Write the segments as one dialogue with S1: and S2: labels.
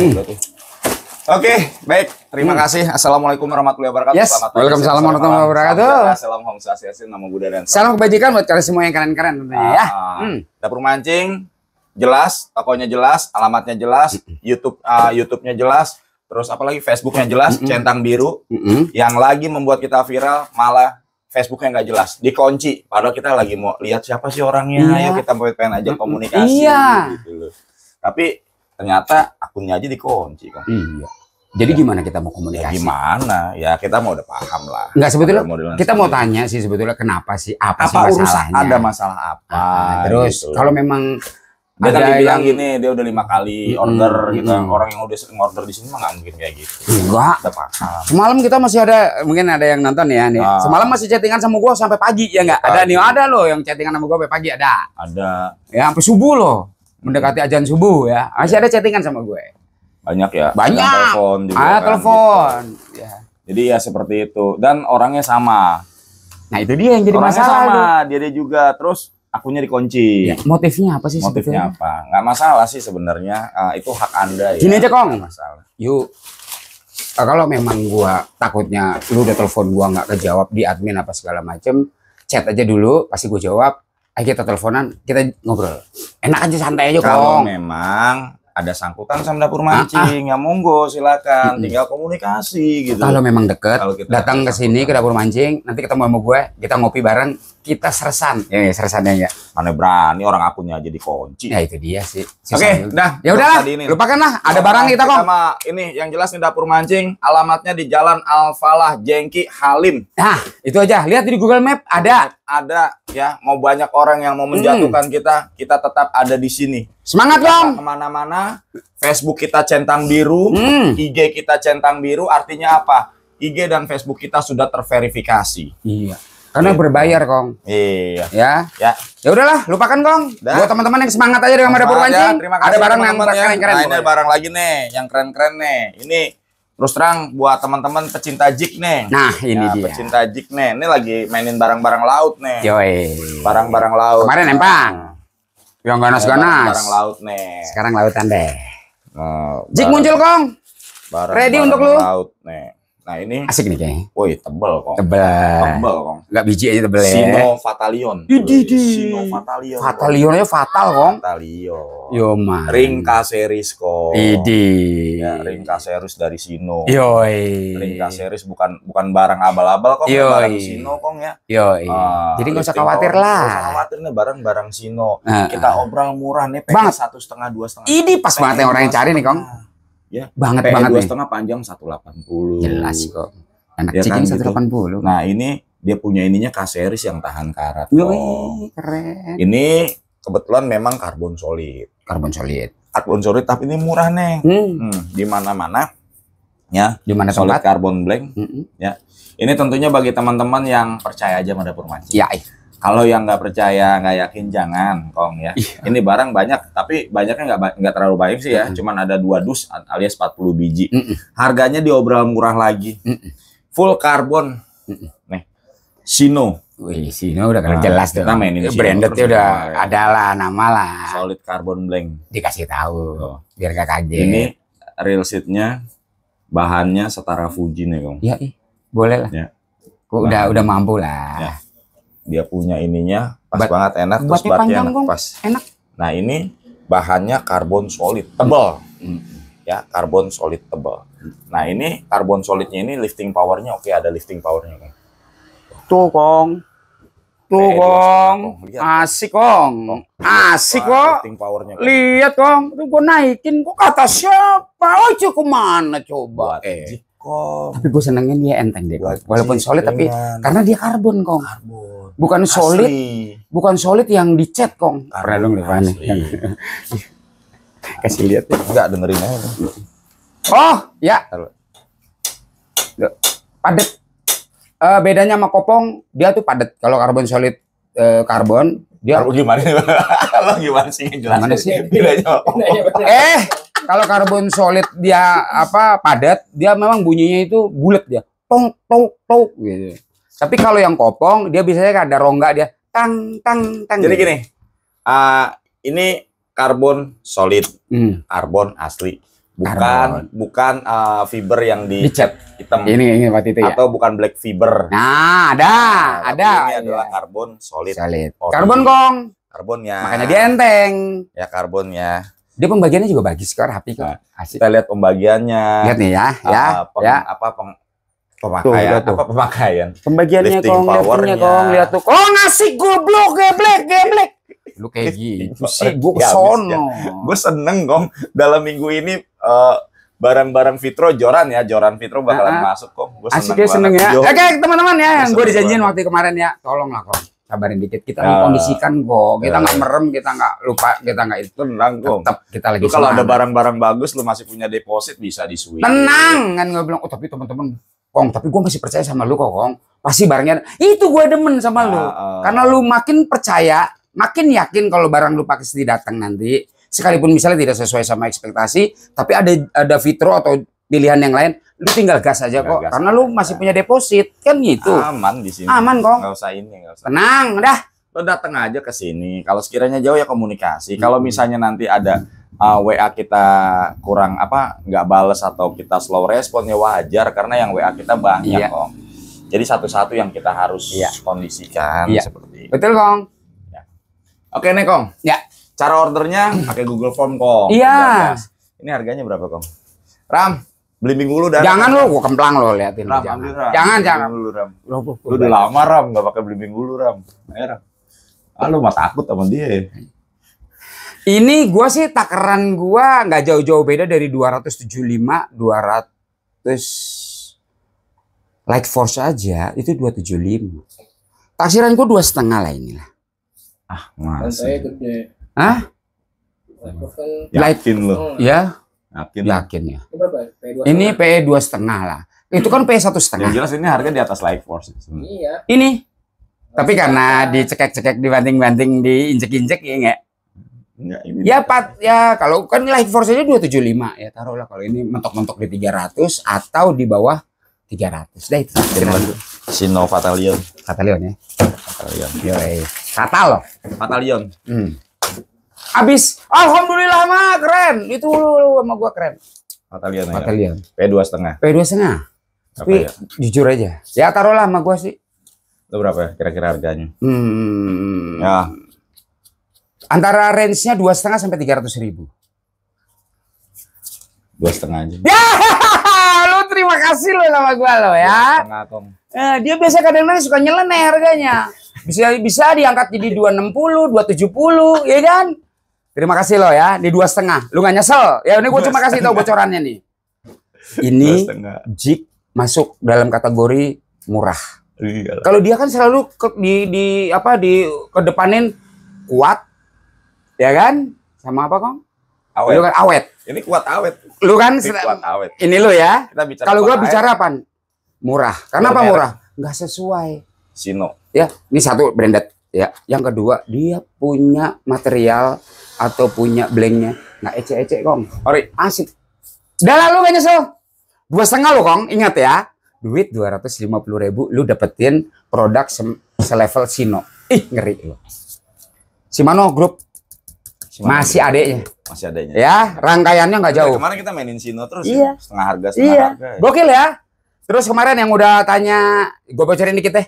S1: berarti. Oke, baik. Terima kasih. Assalamualaikum warahmatullahi wabarakatuh.
S2: Yes. Waalaikumsalam warahmatullahi wabarakatuh.
S1: Salam Om Swastiastu, Namo Buddhaya dan
S2: salam kebajikan buat kalian semua yang keren-keren tentunya ya.
S1: Dapur Mancing jelas, tokonya jelas, alamatnya jelas, YouTube-nya jelas, terus apalagi Facebooknya jelas, centang biru. Yang lagi membuat kita viral malah Facebooknya nggak jelas, dikunci. Padahal kita lagi mau lihat siapa sih orangnya, ya kita pengen aja komunikasi. Gitu. Tapi ternyata akunnya aja dikunci kan.
S2: Iya. Jadi gimana kita mau komunikasi?
S1: Ya gimana? Ya kita mau udah paham lah.
S2: Enggak, sebetulnya kita mau tanya sih sebetulnya kenapa sih? Apa sih masalahnya?
S1: Ada masalah apa?
S2: Terus gitu. Kalau memang
S1: dia ada yang gini, dia udah 5 kali order gitu. Orang yang udah sering order di sini mah nggak mungkin kayak gitu.
S2: Enggak.
S1: Udah paham.
S2: Semalam kita masih ada, mungkin ada yang nonton ya nih. Semalam masih chattingan sama gua sampai pagi ya enggak? Ada nih, ada loh yang chattingan sama gua sampai pagi ada.
S1: Ada.
S2: Ya sampai subuh loh. Mendekati azan subuh ya. Masih ada chattingan sama gue.
S1: Banyak ya.
S2: Banyak.
S1: Telepon juga.
S2: Telepon.
S1: Gitu. Ya. Jadi ya seperti itu. Dan orangnya sama.
S2: Nah itu dia yang jadi
S1: orangnya
S2: masalah.
S1: Sama. Dia juga. Terus akunnya dikunci.
S2: Ya, motifnya apa sih?
S1: Motifnya apa? Nggak masalah sih sebenarnya. Itu hak Anda ya.
S2: Gini aja Kong.
S1: Nggak masalah.
S2: Yuk. Kalau memang gua takutnya lu udah telepon gua nggak kejawab di admin apa segala macem, chat aja dulu. Pasti gua jawab. Ayo kita teleponan, kita ngobrol. Enak aja, santai aja kok.
S1: Kalau memang ada sangkutan sama Dapur Mancing, ya monggo silakan, tinggal komunikasi gitu.
S2: Kalau memang deket, datang ke sini ke Dapur Mancing, nanti ketemu sama gue, kita ngopi bareng, kita sersan. Ya, sersannya ya.
S1: Mana berani orang akunnya aja dikunci.
S2: Ya itu dia sih.
S1: Oke, dah.
S2: Ya udahlah, lupakanlah. Ada barang kita kok.
S1: Sama ini yang jelas nih Dapur Mancing, alamatnya di Jalan Al-Falah, Jengki, Halim.
S2: Nah, itu aja. Lihat di Google Map ada.
S1: Ada ya, mau banyak orang yang mau menjatuhkan kita tetap ada di sini.
S2: Semangat dong.
S1: Kemana-mana, Facebook kita centang biru, IG kita centang biru, artinya apa? IG dan Facebook kita sudah terverifikasi.
S2: Iya. Karena berbayar Kong.
S1: Iya.
S2: Ya. Udahlah, lupakan Kong. Buat teman-teman yang semangat aja dengan Dapur Mancing. Ada barang yang keren-keren.
S1: Nah, ini barang lagi nih, yang keren-keren nih. Ini terus terang buat teman-teman pecinta jig nih.
S2: Nah, ini dia.
S1: Pecinta jig nih. Ini lagi mainin barang-barang laut nih.
S2: Yoi.
S1: Barang-barang laut.
S2: Kemarin empang. Yang ganas-ganas.
S1: Barang laut nih.
S2: Sekarang lautan deh. Jig muncul Kong. Ready untuk lu.
S1: Laut nih. Nah ini
S2: asik nih kayaknya.
S1: Woi tebel Kong.
S2: Tebel
S1: Kong.
S2: Enggak biji aja tebel ya.
S1: Sino Fatalion.
S2: Sino
S1: Fatalion.
S2: Fatalionnya fatal Kong.
S1: Fatalion.
S2: Yo man.
S1: Ringka series Kong. Ya, Ringka series dari Sino.
S2: Yoi.
S1: Ringka series bukan barang abal-abal Kong. Barang Sino Kong ya.
S2: Yoi. Jadi nggak usah khawatir lah.
S1: Nggak usah khawatir nih barang-barang Sino. Kita obrol murah nih. Banget 1,5 2,5.
S2: Ini pas banget yang orang yang cari nih Kong.
S1: Ya,
S2: banget nih.
S1: 2,5 panjang 180.
S2: Jelas kok. Anak ya cicing kan, 180.
S1: Gitu. Nah, ini dia punya ininya K-series yang tahan karat.
S2: Keren.
S1: Ini kebetulan memang karbon solid.
S2: Karbon solid
S1: tapi ini murah nih. Di mana-mana ya.
S2: Di mana
S1: solid karbon blank ya. Ini tentunya bagi teman-teman yang percaya aja sama Dapur Mancing.
S2: Ya.
S1: Kalau yang nggak percaya, nggak yakin, jangan Kong ya. Ini barang banyak, tapi banyaknya nggak terlalu banyak sih ya. Cuman ada 2 dus alias 40 biji. Harganya diobrol murah lagi. Full karbon. Nih, Sino.
S2: Wih, Sino udah jelas tuh.
S1: Kita mainin
S2: brandednya udah ada lah, nama lah.
S1: Solid karbon blank.
S2: Dikasih tahu, biar gak kaget.
S1: Ini real seatnya, bahannya setara Fuji nih Kong.
S2: Iya, boleh lah. Ya. Udah mampu lah.
S1: Ya. Dia punya ininya pas banget, enak, terus
S2: batnya
S1: enak, pas.
S2: Enak.
S1: Nah ini bahannya karbon solid tebal, ya karbon solid tebal. Nah ini karbon solidnya ini lifting powernya oke, ada lifting powernya Kong.
S2: Tuh Kong, asik Kong, asik kok.
S1: Lifting powernya.
S2: Lihat Kong, tuh gue naikin kok kata siapa? Oh kemana coba? Tapi gue senengnya dia enteng deh, walaupun solid tapi karena dia karbon Kong. Bukan solid, bukan solid yang dicat Kong. Pernah dong Devane. Kasih lihat ya.
S1: Enggak dengerin aja.
S2: Oh ya. Padet. Bedanya sama kopong, dia tuh padet. Kalau karbon solid karbon, dia
S1: gimana? Lo gimana sih ngejelasin?
S2: Gimana sih? Kalau karbon solid dia padat, dia memang bunyinya itu bulat dia. Tong tong tong gitu. Tapi kalau yang kopong, dia biasanya ada rongga dia tang tang tang.
S1: Jadi gini, ini karbon solid, karbon asli. Bukan fiber yang
S2: dicat
S1: hitam.
S2: Ini waktu itu ya.
S1: Atau bukan black fiber.
S2: Nah, ada.
S1: Ini adalah karbon solid.
S2: Karbon kong.
S1: Karbonnya.
S2: Makanya dia enteng.
S1: Ya karbonnya.
S2: Dia pembagiannya juga bagus kok, rapi kok. Asik.
S1: Kita lihat pembagiannya.
S2: Lihat nih ya,
S1: pemakaian.
S2: Pembagiannya kong, lihat tuh. Oh, ngasih goblok, geblek. Lu kayak gitu sih, gue kesono.
S1: Gue seneng kong dalam minggu ini barang-barang Fitro Joran Fitro bakalan masuk kok. Gue
S2: seneng ya. Oke teman-teman ya, yang gue dijanjiin waktu kemarin ya, tolonglah kong, sabarin dikit. Kita mengkondisikan kok, kita nggak merem, kita nggak lupa, kita nggak itu.
S1: Tenang kong.
S2: Tetap kita lagi.
S1: Kalau ada barang-barang bagus, lu masih punya deposit bisa di-swing.
S2: Tenang kan gue bilang. Oh tapi teman-teman, kong, tapi gue masih percaya sama lu kok kong. Pasti barangnya itu gue demen sama lu, karena lu makin percaya. Makin yakin kalau barang lu pasti datang nanti, sekalipun misalnya tidak sesuai sama ekspektasi, tapi ada Fitro atau pilihan yang lain, lu tinggal gas aja kok, karena lu masih punya deposit, kan gitu.
S1: Aman di sini.
S2: Aman kok.
S1: Nggak usah.
S2: Tenang, dah.
S1: Lu datang aja ke sini. Kalau sekiranya jauh ya komunikasi. Kalau misalnya nanti ada WA kita kurang nggak bales atau kita slow respon ya wajar, karena yang WA kita banyak kok. Jadi satu-satu yang kita harus kondisikan seperti itu.
S2: Betul kong.
S1: Oke nih Kong.
S2: Ya.
S1: Cara ordernya pakai Google Form Kong.
S2: Iya.
S1: Ini harganya berapa Kong? Ram, beli minggu lu dah.
S2: Jangan lu, gua kemplang lo liatin.
S1: Ram,
S2: jangan.
S1: Lu Ram. Lu udah lama Ram, nggak pakai beli minggu lu Ram. Ayo Ram. Lu mah takut sama dia.
S2: Ini gua sih takaran gua nggak jauh-jauh beda dari 275, 200 Light Force aja itu 275. Taksiran gua 2,5 lah inilah.
S1: Masa?
S3: Gede.
S2: Hah?
S1: Yakin lu?
S2: Ya.
S1: Yakin
S2: ya. Ini PE 2,5 lah. Itu kan PE 1,5.
S1: Yang jelas ini harga di atas Light Force.
S3: Iya.
S2: Ini. Tapi karena dicekek-cekek, dibanting-banting, diinjek-injek ya enggak?
S1: Enggak, ini.
S2: Ya kalau kan Light Force aja 275 ya, taruhlah kalau ini mentok-mentok di 300 atau di bawah 300. Dah itu.
S1: Sino Fatalion
S2: ya. Yoi. Fatalion. Abis, alhamdulillah mah keren. Itu sama gua keren.
S1: Fatalion. P2,5.
S2: Tapi jujur aja. Ya taruhlah sama gua sih.
S1: Itu berapa ya kira-kira harganya?
S2: Ya. Antara range-nya 2,5 sampai 300.000.
S1: 2,5 aja.
S2: Ya, lu terima kasih lo sama gua lo ya.
S1: 2,5 Kong.
S2: Dia biasa kadang-kadang suka nyeleneh harganya. Bisa diangkat jadi 260, 270, ya kan? Terima kasih lo ya, di 2,5. Lu nggak nyesel? Ya ini gue cuma kasih tahu bocorannya nih. Ini Jig masuk dalam kategori murah. Kalau dia kan selalu kedepanin kuat, ya kan? Sama apa Kong?
S1: Awet.
S2: Lu kan awet.
S1: Ini kuat awet.
S2: Lu kan
S1: kuat awet.
S2: Ini lu ya.
S1: Kalau
S2: gua bicara apa? Murah. Karena apa murah? Nggak sesuai.
S1: Sino.
S2: Ya, ini satu branded ya. Yang kedua, dia punya material atau punya blanknya nggak ecek-ecek Kong. Ori, asik. Udah lalu nggak nyesel. 2,5 lo Kong, ingat ya. Duit 250.000 lu dapetin produk selevel Sino. Ih, ngeri lo. Shimano Group. Masih adeknya. Ya, rangkaiannya nggak jauh.
S1: Kemarin kita mainin Sino terus.
S2: Iya.
S1: Setengah harga.
S2: Ya. Gokil ya. Terus kemarin yang udah tanya, gue bocorin dikit deh.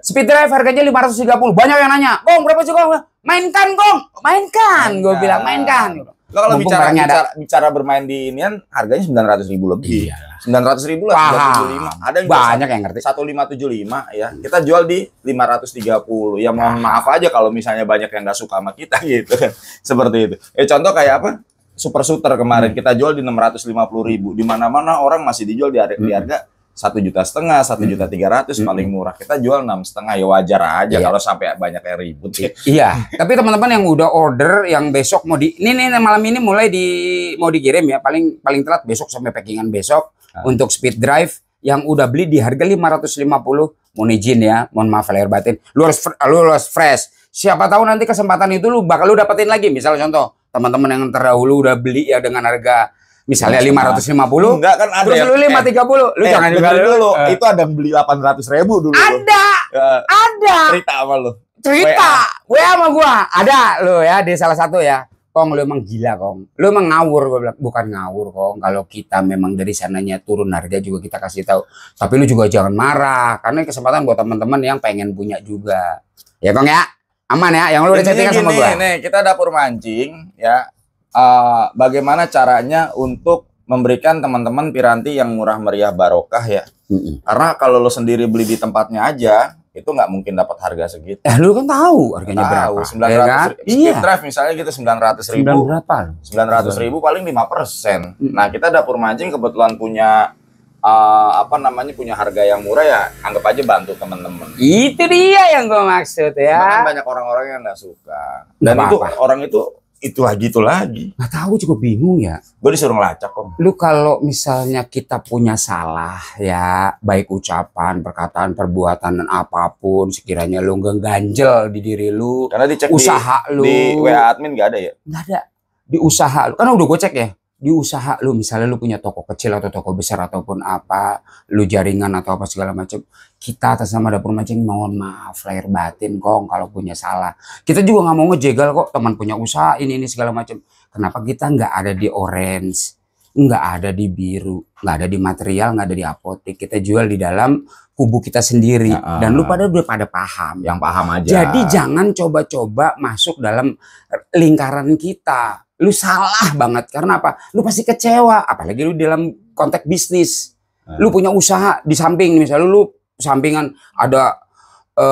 S2: Speed Drive harganya 530. Banyak yang nanya, Kong berapa sih Kong? Mainkan Kong, mainkan. Gue bilang mainkan.
S1: Lo kalau bicara bermain di inian harganya 900.000 lebih.
S2: Iya.
S1: 900.000 lah. 975. Ada yang
S2: banyak yang ngerti.
S1: 1575 ya. Kita jual di 530. Ya mohon maaf aja kalau misalnya banyak yang nggak suka sama kita gitu kan. Seperti itu. Contoh kayak apa? Super Shooter kemarin kita jual di 650.000. Di mana-mana orang masih dijual di harga 1,5 juta, 1,300.000 paling murah. Kita jual 6,5 ya wajar aja kalau sampai banyak yang ribut.
S2: Iya. Tapi teman-teman yang udah order yang besok mau ini malam ini mulai mau dikirim ya. Paling telat besok sampai packingan besok untuk Speed Drive yang udah beli di harga 550. Mohon izin ya, mohon maaf lahir batin. Lu harus fresh. Siapa tahu nanti kesempatan itu lu bakal dapetin lagi. Misal contoh, teman-teman yang terdahulu udah beli ya dengan harga misalnya 550,
S1: enggak kan ada
S2: terus lu 530, lu jangan juga
S1: dulu. Itu ada yang beli 800.000 dulu.
S2: Ada.
S1: Cerita sama lu.
S2: Gue sama gua. Ada lu ya di salah satu ya. Kong, lu emang gila, Kong. Lu emang ngawur, gue bilang. Bukan ngawur, Kong. Kalau kita memang dari sananya turun harga juga kita kasih tahu. Tapi lu juga jangan marah, karena kesempatan buat teman-teman yang pengen punya juga. Ya, Kong ya. Aman ya, yang lu udah chattingan sama gua.
S1: Nih, kita dapur mancing ya. Bagaimana caranya untuk memberikan teman-teman piranti yang murah meriah barokah ya. Karena kalau lu sendiri beli di tempatnya aja, itu nggak mungkin dapat harga segitu.
S2: Lu kan tahu harganya berapa?
S1: 900
S2: ya kan?
S1: Speed drive misalnya gitu 900.000.
S2: 900
S1: ribu paling 5%. Nah, kita dapur mancing kebetulan punya punya harga yang murah ya, anggap aja bantu teman-teman.
S2: Itu dia yang gue maksud ya.
S1: Kan banyak orang-orang yang nggak suka. Dan itu orang itu lagi.
S2: Nggak tahu, cukup bingung ya.
S1: Gue disuruh ngelacak, Om.
S2: Lu kalau misalnya kita punya salah ya, baik ucapan, perkataan, perbuatan dan apapun, sekiranya lu nggak ganjel di diri lu,
S1: karena dicek
S2: usaha lu
S1: di WA admin nggak ada ya?
S2: Nggak ada. Di usaha lu, kan udah gue cek ya. Di usaha lu, misalnya lu punya toko kecil atau toko besar ataupun apa, lu jaringan atau apa segala macam, kita atas nama dapur mancing mohon maaf lahir batin, Kong, kalau punya salah. Kita juga nggak mau ngejegal kok, teman punya usaha ini segala macam. Kenapa kita nggak ada di orange, nggak ada di biru, nggak ada di material, nggak ada di apotek? Kita jual di dalam kubu kita sendiri. Dan lu udah pada paham.
S1: Yang paham aja.
S2: Jadi jangan coba-coba masuk dalam lingkaran kita. Lu salah banget, karena apa? Lu pasti kecewa, apalagi lu dalam konteks bisnis. Lu punya usaha di samping, misalnya lu sampingan ada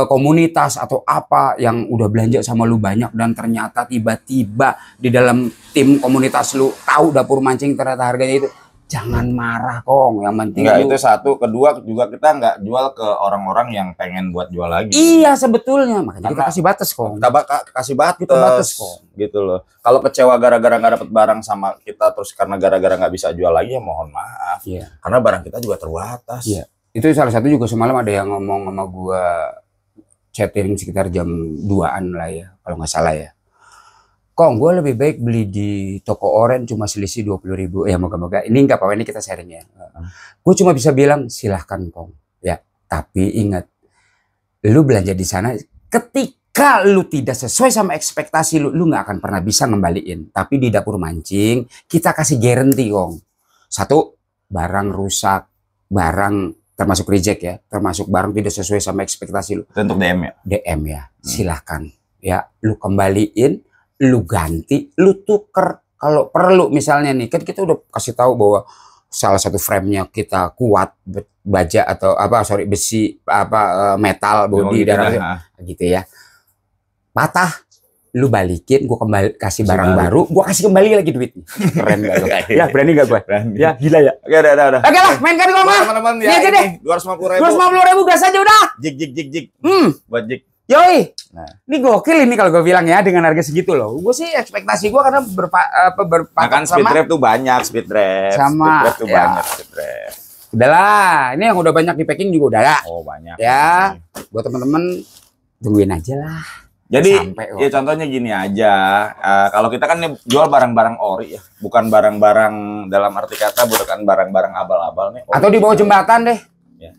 S2: komunitas atau apa yang udah belanja sama lu banyak, dan ternyata tiba-tiba di dalam tim komunitas lu tahu dapur mancing ternyata harganya itu. Jangan marah, Kong. Yang penting
S1: itu satu. Kedua juga kita nggak jual ke orang-orang yang pengen buat jual lagi.
S2: Iya, sebetulnya. Makanya kita kasih batas, Kong.
S1: Kita kasih batas, Kong. Gitu loh. Kalau kecewa gara-gara nggak dapet barang sama kita, terus karena gara-gara nggak bisa jual lagi, ya mohon maaf.
S2: Iya.
S1: Karena barang kita juga terbatas.
S2: Iya. Itu salah satu juga semalam ada yang ngomong sama gua, chatting sekitar jam 2-an lah ya, kalau nggak salah ya. Kong, gue lebih baik beli di toko orange cuma selisih 20.000. Ya moga-moga ini enggak apa-apa, ini kita sharing ya. Gue cuma bisa bilang silahkan, Kong. Ya, tapi ingat, lu belanja di sana, ketika lu tidak sesuai sama ekspektasi lu nggak akan pernah bisa ngembaliin. Tapi di dapur mancing kita kasih guarantee, Kong. Satu, barang rusak, barang termasuk reject ya, termasuk barang tidak sesuai sama ekspektasi lu.
S1: Untuk DM ya?
S2: DM ya, silahkan. Ya, lu kembaliin, lu ganti, lu tuker kalau perlu. Misalnya nih, kan kita udah kasih tahu bahwa salah satu frame-nya kita kuat, baja atau besi, metal body dan gitu ya. Patah, lu balikin, gua kembali kasih barang baru, gua kasih kembali lagi duitnya. Keren gak lu? Ya, berani gak gua? Ya, gila ya.
S1: Oke, udah.
S2: Oke lah, mainkan Kong.
S1: Teman-teman ya, ini 250.000.
S2: 250.000 gas aja udah.
S1: Jig. Buat jig.
S2: Yoi, ini gokil ini kalau gue bilang ya, dengan harga segitu loh. Gue sih ekspektasi gue karena
S1: berpakat sama speed drive tuh banyak, speed drive tuh banyak speed drive.
S2: Udahlah, ini yang udah banyak di packing juga udah ya.
S1: Oh banyak.
S2: Ya, buat temen-temen tungguin aja lah.
S1: Jadi ya contohnya gini aja, kalau kita kan jual barang-barang ori ya, bukan barang-barang dalam arti kata bukan barang-barang abal-abal nih.
S2: Atau di bawah jembatan deh.
S1: Ya.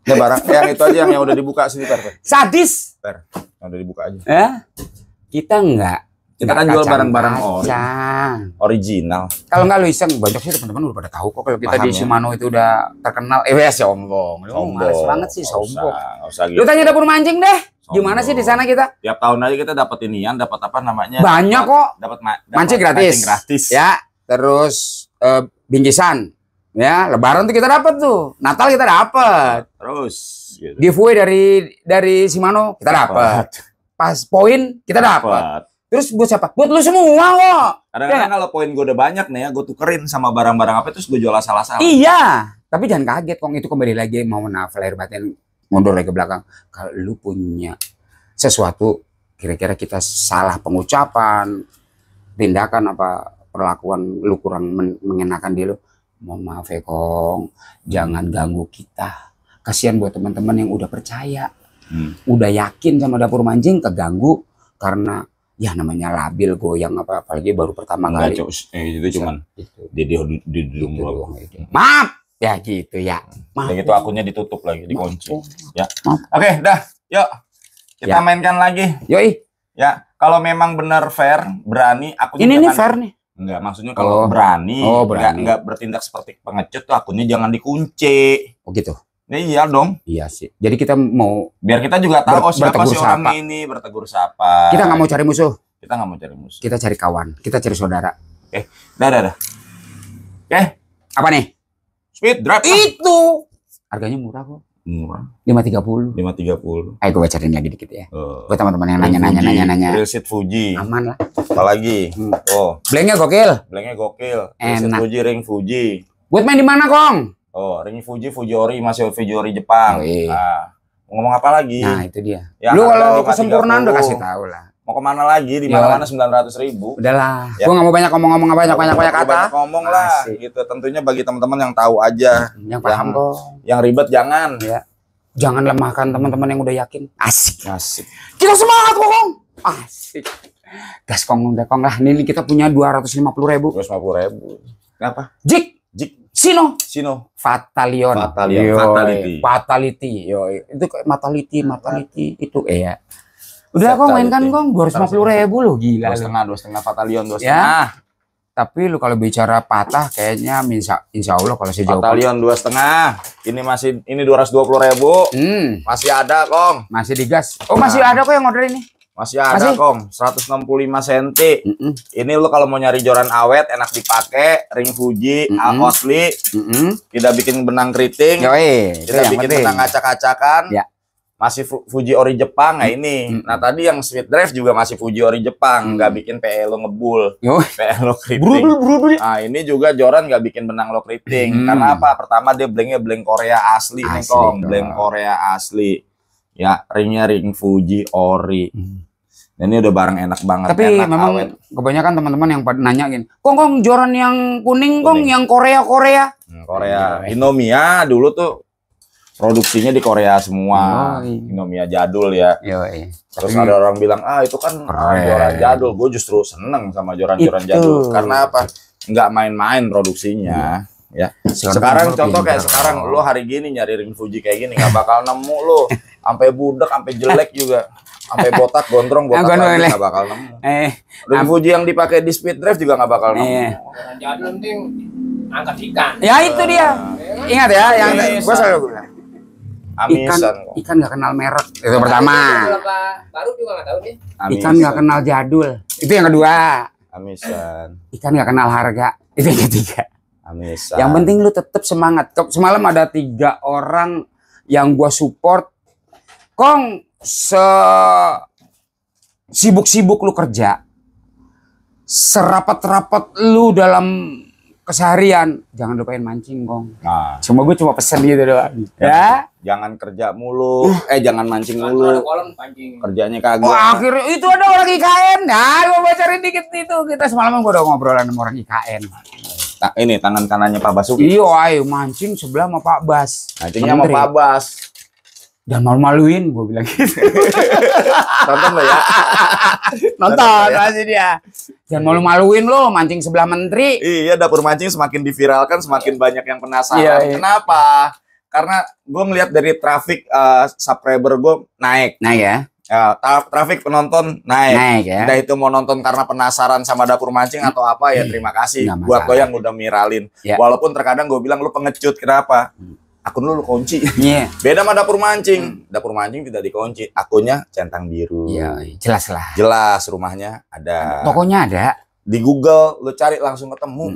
S1: Ya barang yang itu aja yang udah dibuka sini Per.
S2: Sadis.
S1: Per, yang udah dibuka aja.
S2: Kita
S1: kita kan jual barang-barang original.
S2: Kalau nggak lu iseng, banyak sih teman-teman udah pada tahu kok kalau kita di Shimano itu udah terkenal. Ya sombong. Males banget sih sombong. Lu tanya dapur mancing deh. Gimana sih di sana kita?
S1: Tiap tahun aja kita dapat inian, dapat apa namanya?
S2: Banyak kok.
S1: Dapat
S2: mancing gratis. Ya, terus bingkisan. Ya, Lebaran tuh kita dapat tuh, Natal kita dapat,
S1: terus gitu.
S2: Giveaway dari Shimano kita dapat, pas poin kita dapat. Terus buat siapa? Buat lu semua kok.
S1: Kadang-kadang kalau poin gue udah banyak nih ya, gue tukerin sama barang-barang apa terus gue jual asal-asalan.
S2: Iya, tapi jangan kaget, Kong, itu kembali lagi mau nafas lahir batin, mundur lagi ke belakang. Kalau lu punya sesuatu, kira-kira kita salah pengucapan, tindakan apa perlakuan lu kurang mengenakan diri lu. Mohon maaf ya, Kong, jangan ganggu kita. Kasihan buat teman-teman yang udah percaya, udah yakin sama dapur mancing, keganggu karena ya namanya labil goyang apa, apalagi baru pertama kali.
S1: Itu cuman di doang.
S2: Maaf ya gitu ya.
S1: Maaf. Gitu akunnya ditutup lagi, dikunci. Ya. Oke, dah. Yuk. Kita mainkan lagi.
S2: Yoi.
S1: Ya. Kalau memang benar fair, berani, akunnya
S2: Ini nih
S1: jangan,
S2: fair nih.
S1: enggak, maksudnya kalau berani, enggak bertindak seperti pengecut tuh akunnya jangan dikunci.
S2: Oh gitu.
S1: Iya dong.
S2: Iya sih. Jadi kita mau
S1: Biar kita juga tahu siapa sih orang
S2: sapa.
S1: ini, bertegur sapa.
S2: Kita nggak mau cari musuh.
S1: Kita nggak mau cari musuh.
S2: Kita cari kawan. Kita cari saudara.
S1: Dah.
S2: Apa nih?
S1: Speed drive.
S2: Itu. Harganya murah kok.
S1: Murah.
S2: 530.
S1: 530.
S2: Ayo gue bacain lagi dikit ya. Buat teman-teman yang nanya.
S1: Real seat Fuji.
S2: Aman lah.
S1: Apalagi? Oh,
S2: Blanknya gokil.
S1: blanknya gokil. Real seat
S2: Enak.
S1: Fuji, ring Fuji.
S2: Buat main di mana, Kong?
S1: Oh, ring Fuji, Fuji Ori, masih Fuji Ori Jepang.
S2: Oh, iya.
S1: Nah, mau ngomong apa lagi?
S2: Nah, itu dia.
S1: Ya,
S2: Lu
S1: harga
S2: kalau kesempurnaan
S1: 530.
S2: udah kasih tahu lah.
S1: Mau kemana lagi? Di mana-mana 900.000.
S2: Udahlah.
S1: Ya.
S2: Gua nggak mau banyak ngomong banyak kata.
S1: Banyak ngomong lah.
S2: Asik.
S1: Gitu. Tentunya bagi teman-teman yang tahu aja.
S2: Yang paham kok.
S1: Yang ribet jangan.
S2: Ya. Jangan lemahkan teman-teman yang udah yakin. Asik.
S1: Asik.
S2: Kita semangat kok, Kong. Asik. Gas Kong, udah Kong lah. Ini kita punya 250.000.
S1: 250.000. Kenapa?
S2: Jik. Sino. Fatalion.
S1: Fatality.
S2: Fatality. Yo, itu kayak Fatality itu ya. Udah Kong mainkan Kong 250.000 loh, gila lu.
S1: 2,5 Fatalion 2,5.
S2: Ya. Tapi lu kalau bicara patah kayaknya insya Allah kalau sejauh
S1: Fatalion 2,5. Ini 220.000. Masih ada, Kong.
S2: masih digas. Oh, masih ada kok yang order ini.
S1: Masih ada, Kong. 165 cm. Ini lu kalau mau nyari joran awet, enak dipakai. Ring Fuji, Osli. Tidak bikin benang keriting. Tidak bikin benang acak-acakan.
S2: Ya.
S1: Masih Fuji Ori Jepang. Nah ini. Nah tadi yang Speed Drive juga masih Fuji Ori Jepang. Nggak bikin PE lo ngebul. PE lo keriting. Nah ini juga joran nggak bikin benang lo keriting. Karena apa? Pertama dia blanknya blank Korea asli nih, Kong. Blank Korea asli. Ya, ringnya ring Fuji Ori. Dan ini udah barang enak banget.
S2: Tapi
S1: enak,
S2: memang
S1: awet.
S2: kebanyakan teman-teman yang pada nanya gini, Kong joran yang kuning Kong, yang Korea.
S1: Korea. Inomiya dulu tuh produksinya di Korea semua. Inomiya jadul ya. Terus ada orang bilang, itu kan joran jadul. Gue justru seneng sama joran-joran jadul. Karena apa? Nggak main-main produksinya. Ya. Sekarang contoh kayak sekarang lo hari gini nyari ring Fuji kayak gini nggak bakal nemu lo. Sampai budak, sampai jelek juga. Sampai botak, gondrong, botak lagi nggak bakal nemu. Ring Fuji yang dipakai di Speed Drive juga nggak bakal nemu.
S3: Jadul penting angkat ikan.
S2: Ya itu dia. Ingat ya, yang gue selalu bilang. Ikan nggak kenal merek. Itu pertama.
S3: Baru juga nggak tahu deh.
S2: Ikan nggak kenal jadul. Itu yang kedua.
S1: Amisan.
S2: Ikan nggak kenal harga. Itu yang ketiga.
S1: Amisan.
S2: Yang penting lu tetap semangat. Semalam ada 3 orang yang gua support. Kong, sibuk-sibuk lu kerja, serapat-rapat lu dalam keseharian, jangan lupain mancing, Kong.
S1: Nah,
S2: Gue cuma pesen gitu doang. Ya.
S1: Jangan kerja mulu, jangan mancing mulu. Kerjanya kagak.
S2: Akhirnya itu ada orang IKN. Nah, gue bocorin dikit itu. Kita semalam gue udah ngobrolan sama orang IKN.
S1: Nah, ini tangan kanannya Pak Basuki.
S2: Iya, ayo mancing sebelah sama Pak Bas.
S1: Mancingnya sama Pak Bas.
S2: Jangan malu-maluin, gue bilang gitu.
S1: Nonton lo ya.
S2: Nonton aja dia. Jangan malu-maluin lo, mancing sebelah menteri.
S1: Iya, dapur mancing semakin diviralkan, semakin banyak yang penasaran.
S2: Iya.
S1: Kenapa? Karena gue ngeliat dari traffic subscriber gue naik.
S2: Nah ya.
S1: Traffic penonton naik.
S2: Ya.
S1: Entah itu mau nonton karena penasaran sama dapur mancing atau apa ya, terima kasih buat lo yang udah viralin.
S2: Ya.
S1: Walaupun terkadang gue bilang lo pengecut, kenapa? Akun lu kunci.
S2: Iya.
S1: Beda sama dapur mancing. Dapur mancing tidak dikunci. Akunnya centang biru.
S2: Iya, jelas lah.
S1: Jelas rumahnya ada.
S2: Tokonya ada.
S1: Di Google lu cari langsung ketemu.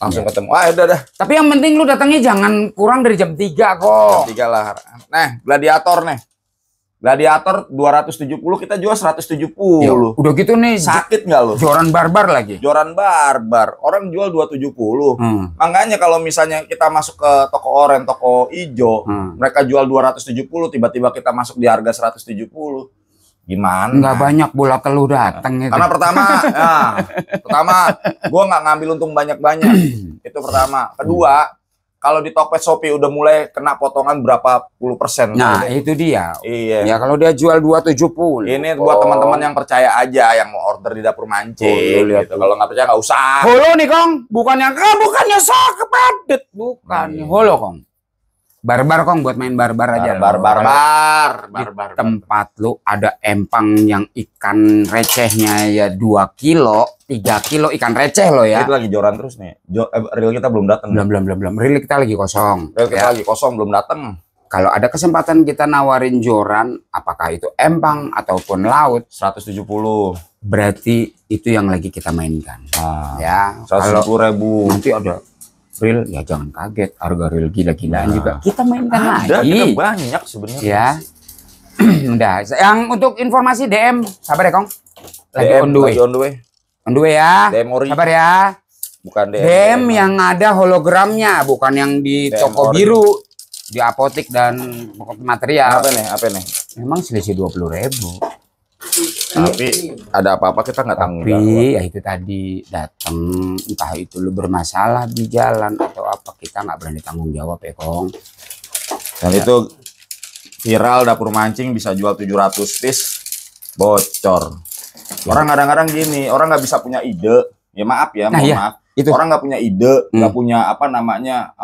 S1: Langsung ketemu. Udah dah.
S2: Tapi yang penting lu datangnya jangan kurang dari jam 3 kok.
S1: Jam 3 lah. Nah, gladiator nih. Gladiator 270 kita jual 170.
S2: Ya, udah gitu nih
S1: sakit nggak lo?
S2: Joran barbar lagi.
S1: Joran barbar. Orang jual 270. Makanya kalau misalnya kita masuk ke toko oren, toko ijo, mereka jual 270, tiba-tiba kita masuk di harga 170. Gimana?
S2: Nggak banyak bola telur datang itu.
S1: Karena pertama gua nggak ngambil untung banyak-banyak. Itu pertama. Kedua, kalau di Tokped Shopee udah mulai kena potongan berapa puluh persen.
S2: Nah, itu dia.
S1: Iya.
S2: Ya kalau dia jual 270.
S1: Ini buat teman-teman yang percaya aja, yang mau order di dapur mancing. Gitu. Kalau nggak percaya nggak usah.
S2: Holo nih, Kong. Bukannya sok kepadet. Bukan. Holo, Kong. Barbar Kong, buat main barbar aja.
S1: Barbar.
S2: Tempat lu ada empang yang ikan recehnya ya 2 kilo, 3 kilo ikan receh lo ya.
S1: Itu lagi joran terus nih. Reel kita belum datang.
S2: Belum. Reel kita lagi kosong.
S1: Reel kita lagi kosong, belum datang.
S2: Kalau ada kesempatan kita nawarin joran, apakah itu empang ataupun laut,
S1: 170.
S2: berarti itu yang lagi kita mainkan.
S1: Nah,
S2: Ya,
S1: 170.000.
S2: nanti ada reel, ya jangan kaget, harga reel gila-gilaan juga kita mainkan
S1: Ada,
S2: lagi.
S1: kita banyak sebenarnya.
S2: Ya. Udah, yang untuk informasi DM, sabar ya Kong. Lagi
S1: DM,
S2: on the way.
S1: lagi on the way.
S2: On the way ya.
S1: DM ori.
S2: Sabar ya.
S1: Bukan DM.
S2: DM yang ada hologramnya, bukan yang di
S1: DM
S2: toko
S1: ori.
S2: biru, di apotik dan material.
S1: Apa nih?
S2: Memang selisih 20.000.
S1: Tapi ada apa-apa kita nggak tanggung jawab.
S2: Tapi ya itu tadi datang, entah itu lu bermasalah di jalan atau apa, kita nggak berani tanggung jawab ya Kong.
S1: Dan itu viral dapur mancing bisa jual 700 piece bocor. Orang kadang-kadang gini, orang nggak bisa punya ide. Ya maaf ya,
S2: Nah,
S1: mohon
S2: iya,
S1: maaf.
S2: itu.
S1: Orang nggak punya ide, nggak punya apa namanya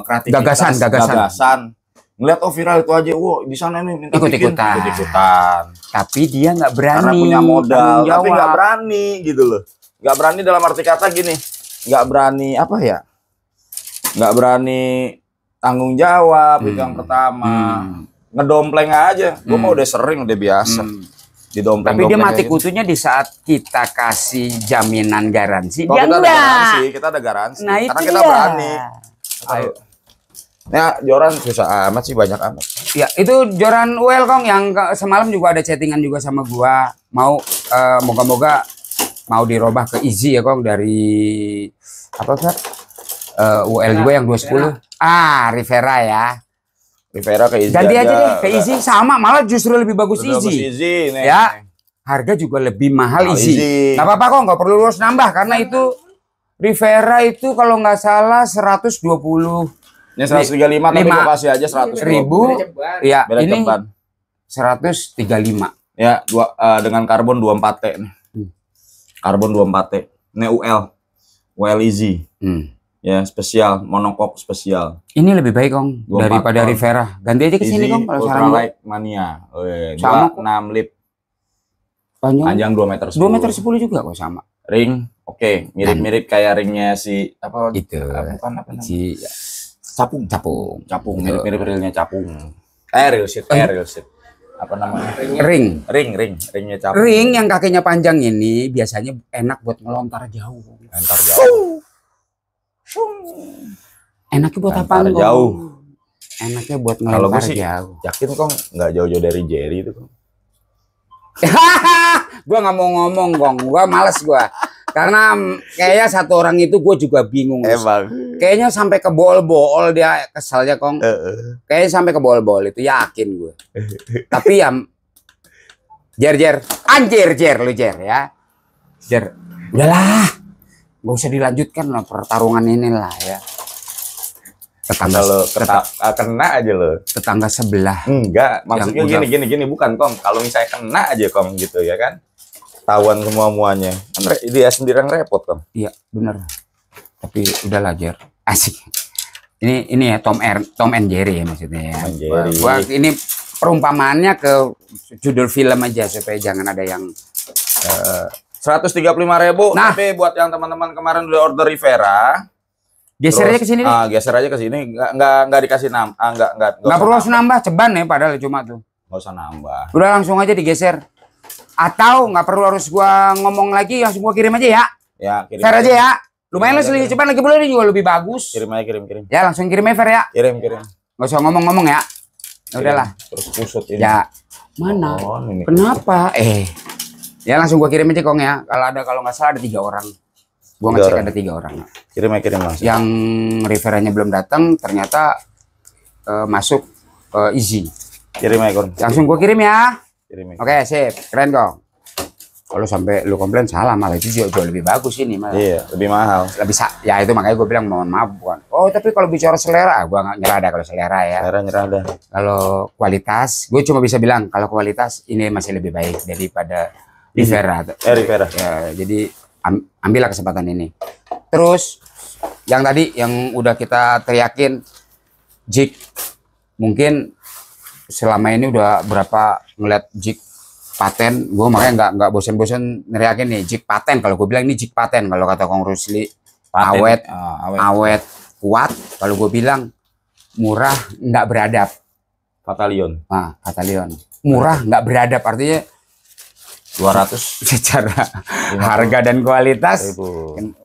S1: kreativitas,
S2: Gagasan.
S1: Ngeliat viral itu aja, wow di sana nih minta
S2: Ikut-ikutan.
S1: ikut-ikutan.
S2: Tapi dia nggak berani.
S1: Karena punya modal,
S2: tanggung
S1: tapi nggak
S2: jawab.
S1: berani gitu loh. Nggak berani dalam arti kata gini, nggak berani apa ya? Nggak berani tanggung jawab itu yang pertama. Ngedompleng aja, gue mau udah sering, udah biasa. Didompleng.
S2: Tapi dia mati kutunya di saat kita kasih jaminan garansi.
S1: Oh,
S2: Dia
S1: kita ada
S2: enggak.
S1: garansi, kita ada garansi.
S2: Nah, itu
S1: karena kita
S2: dia.
S1: berani.
S2: Ayo.
S1: Ya, joran susah amat sih, banyak amat.
S2: Ya, itu Joran UL Kong yang semalam juga ada chattingan juga sama gua. Mau moga-moga mau dirubah ke easy ya Kong, dari apa Fer? UL juga yang 210. Rivera ya.
S1: Rivera ke easy
S2: Ganti aja deh ke easy, sama malah justru lebih bagus easy.
S1: nih.
S2: Ya. Harga juga lebih mahal
S1: Mahal
S2: easy.
S1: easy.
S2: Nggak apa-apa kok, nggak perlu harus nambah karena itu Rivera itu kalau nggak salah 120.
S1: Ini 135 tapi gua kasih aja 100.000.
S2: Ya,
S1: Beda
S2: ini
S1: ceban.
S2: 135.
S1: Ya, dengan karbon 24T nih. Karbon 24T. Ini UL Easy. Ya, spesial, monokok spesial.
S2: Ini lebih baik Kong
S1: 24
S2: daripada
S1: ton.
S2: Rivera. Ganti aja ke sini
S1: Easy
S2: Kong kalau saran gua.
S1: Ultralight Mania.
S2: Sama,
S1: 26 lip.
S2: Panjang
S1: Panjang 2 meter 10.
S2: 2 meter 10 juga kok sama.
S1: Ring, oke, mirip-mirip kayak ringnya si apa?
S2: Gitu.
S1: Bukan apa namanya?
S2: Si
S1: Capung.
S2: Betul.
S1: Mirip-mirip realnya Capung. Real shit. Apa namanya? Ringnya Capung.
S2: Ring yang kakinya panjang ini biasanya enak buat ngelontar jauh.
S1: Antar jauh.
S2: Enaknya buat apa
S1: Antar jauh.
S2: Enaknya buat
S1: Kalau gue
S2: ngelontar
S1: sih
S2: jauh.
S1: yakin kok nggak jauh-jauh dari Jerry itu kok.
S2: Gua nggak mau ngomong Kong, gua males gua. Karena kayaknya satu orang itu gue juga bingung.
S1: Emang.
S2: Kayaknya sampai ke bol-bol dia kesalnya Kong. Kayaknya sampai ke bol-bol itu yakin gue. Tapi ya Jer anjir lu Jer ya. Jer, udahlah. Gak usah dilanjutkan lah pertarungan ini lah ya. Tetangga
S1: Kalau kena aja lo.
S2: tetangga sebelah.
S1: Enggak, maksudnya
S2: Yang
S1: gini bukan Kong. Kalau misalnya kena aja Kong gitu ya kan. Tahuan semua-muanya. Kan dia sendiri yang repot Kong.
S2: Iya, bener. Tapi udahlah Jer. Asik. Ini ya Tom and Jerry ya maksudnya ya.
S1: Tom and Jerry.
S2: Gua ini perumpamaannya ke judul film aja supaya jangan ada yang
S1: 135.000.
S2: Nah.
S1: Tapi buat yang teman-teman kemarin udah order Rivera,
S2: geser aja ke sini.
S1: geser aja ke sini. Enggak dikasih nambah.
S2: Nggak perlu langsung nambah, ceban ya padahal cuma tuh.
S1: Nggak usah nambah.
S2: Udah langsung aja digeser. Atau nggak perlu harus gua ngomong lagi, langsung gua kirim aja ya.
S1: Ya, kirim
S2: Fair aja ya. Lumayan lah
S1: Kirim aja,
S2: selisih ceban lagi boleh juga lebih bagus.
S1: Kirim aja.
S2: Ya langsung kirim aja Fair ya.
S1: Kirim.
S2: Nggak usah ngomong-ngomong ya. Ya udahlah.
S1: Terus kusut ini.
S2: Ya mana?
S1: Oh, ini.
S2: Kenapa? Ya langsung gua kirim aja Kong ya. Kalau nggak salah ada 3 orang. Gua ngecek ada 3 orang.
S1: Kirim langsung.
S2: Yang Riveranya belum datang ternyata masuk easy.
S1: Kirim aja Kong.
S2: Langsung gua kirim ya.
S1: Kirim aja.
S2: Oke, sip. Keren Kong. Kalau sampai lu komplain salah, malah itu jauh lebih bagus ini malah.
S1: Iya, lebih mahal.
S2: Lebih ya itu makanya gue bilang mohon maaf bukan. Oh, tapi kalau bicara selera, gua nggak nyerah ada kalau selera ya.
S1: Nyerah dah.
S2: Kalau kualitas, gue cuma bisa bilang kalau kualitas ini masih lebih baik daripada Rivera.
S1: Rivera.
S2: Ya, jadi ambillah kesempatan ini. Terus yang tadi yang udah kita teriakin jig mungkin selama ini udah berapa ngeliat jig paten, gue makanya nggak bosan-bosan neriakin nih jig paten. Kalau gue bilang ini jig paten, kalau kata Kong Rusli awet, awet kuat. Kalau gue bilang murah nggak beradab.
S1: Batalion.
S2: Nah, Batalion murah nggak beradab artinya
S1: 200
S2: secara harga dan kualitas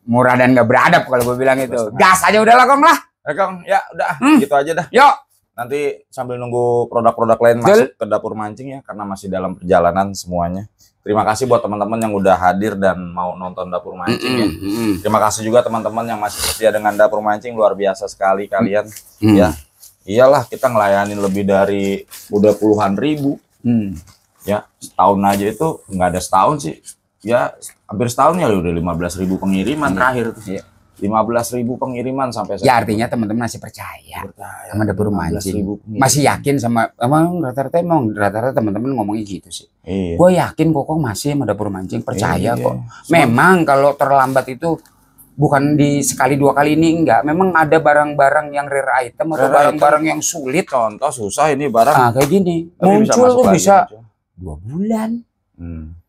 S2: murah dan nggak beradab kalau gue bilang itu. Gas aja udahlah Kong lah.
S1: Kong, ya udah gitu aja dah.
S2: Yuk.
S1: Nanti sambil nunggu produk-produk lain masuk ke dapur mancing ya, karena masih dalam perjalanan semuanya. Terima kasih buat teman-teman yang udah hadir dan mau nonton dapur mancing ya. Terima kasih juga teman-teman yang masih setia dengan dapur mancing, luar biasa sekali kalian ya. Iyalah, kita ngelayanin lebih dari udah puluhan ribu. Ya, setahun aja itu nggak ada setahun sih. Ya, hampir setahun ya udah 15.000 pengiriman terakhir tuh. 15.000 pengiriman sampai
S2: ya, artinya teman-teman masih percaya sama dapur mancing, masih yakin sama emang rata-rata teman-teman ngomongnya gitu sih. Gue yakin Kokong masih sama dapur mancing, percaya kok. Memang kalau terlambat itu bukan di sekali dua kali ini, enggak. Memang ada barang-barang yang rare item atau barang-barang yang sulit.
S1: Contoh susah ini barang.
S2: Nah, kayak gini. Muncul tuh bisa 2 bulan.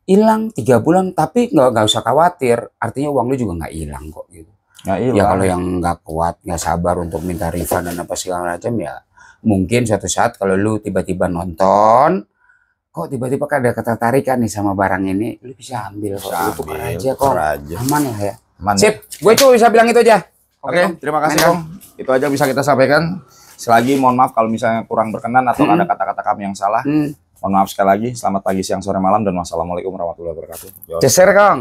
S2: Hilang 3 bulan, tapi nggak usah khawatir. Artinya uang lu juga nggak hilang kok gitu. Ya kalau yang nggak kuat, nggak sabar untuk minta refund dan apa segala macam ya mungkin suatu saat kalau lu tiba-tiba nonton kok tiba-tiba ada ketertarikan nih sama barang ini, lu bisa ambil kok. Lu tukar aja kok. Aman lah ya. Sip, gue cuma bisa bilang itu aja.
S1: Oke, terima kasih Kong. Itu aja bisa kita sampaikan. Selagi mohon maaf kalau misalnya kurang berkenan atau ada kata-kata kami yang salah. Mohon maaf sekali lagi. Selamat pagi, siang, sore, malam, dan wassalamualaikum warahmatullahi wabarakatuh.
S2: Ceser Kong.